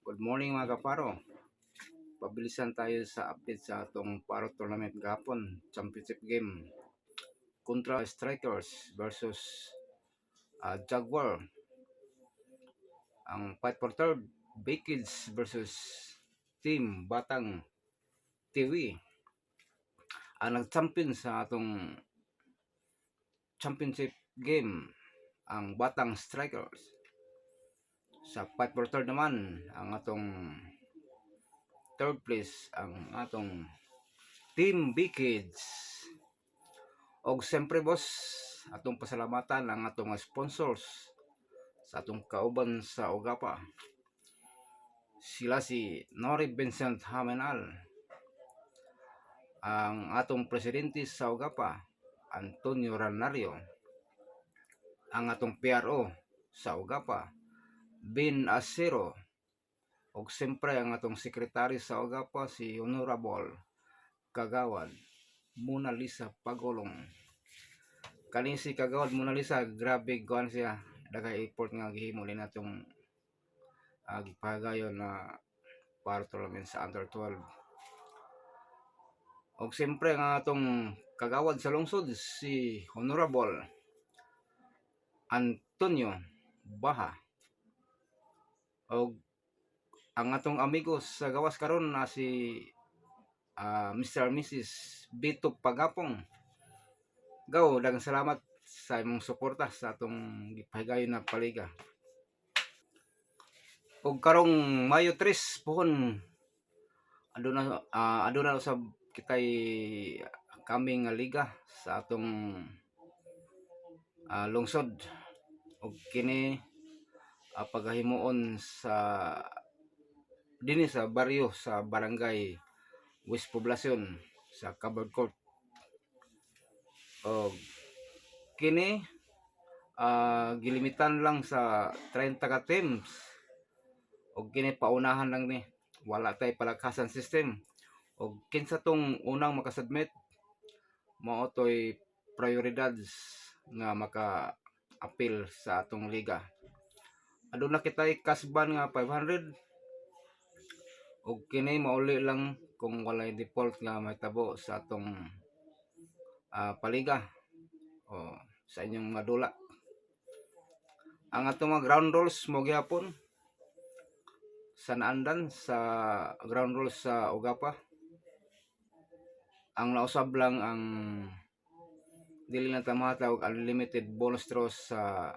Good morning mga kaparo. Pabilisan tayo sa update sa atong Paro Tournament gapon, championship game. Contra Strikers versus Jaguar. Ang fight for third, Bay Kids versus Team Batang TV. Ang nag-champion sa atong championship game, ang Batang Strikers. Sa fight for third naman, ang atong third place, ang atong Team B-Kids. Og siyempre boss, atong pasalamatan ang atong sponsors sa atong kauban sa Ogapa. Sila si Nori Vincent Hamenal, ang atong presidente sa Ogapa, Antonio Ranario, ang atong PRO sa Ogapa, Bin Acero, og siyempre ang atong sekretary sa Ogapa, si Honorable Kagawad Mona Lisa Pagolong. Kani si Kagawad Mona Lisa, grabe kuan siya, daghay effort nga gihimo ni natong gipagayon na para tournament sa under 12. Og siyempre nga atong kagawad sa lungsod, si Honorable Antonio Baha. Og ang atong amigos sa gawas karon na si Mr. Mrs. Bito Pagapong. Gaw, daghang salamat sa imong suporta sa atong gipahigayon na paliga. Og karong Mayo 3 pohon aduna usab kitay kaming nga liga sa atong lungsod. Og kini pagahimuon sa dinhi sa baryo sa barangay West Poblacion sa Covered Court. Og kini gilimitan lang sa 30 ka teams. Og kini paunahan lang ni, wala tay palagkasan system. Og kinsa tong unang makasubmit, mao toy prioridad nga maka-appeal sa atong liga. Aduna kitay kasban nga 500. Og kini mauli lang kung walay default nga mahitabo sa atong paliga o sa inyong mga dula. Ang atong mga ground rules mo gihapon sa naandan sa ground rules sa Ogapa. Ang nausab lang ang dili na tamata og unlimited bonus draws sa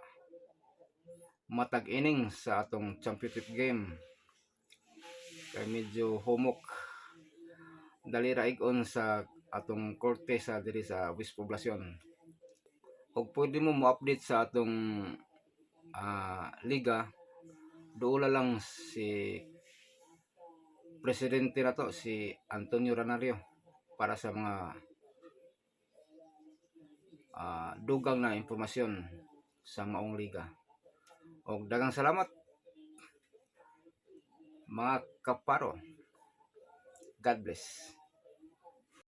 matag inning sa atong championship game. Kay medyo humok dali ra ig-on sa atong korte sa diri sa West Poblacion. Og pwede mo mo-update sa atong liga, duula lang si presidente na to, si Antonio Ranario, para sa mga dugang na impormasyon sa maong liga. Og daghang salamat mga kaparo. God bless.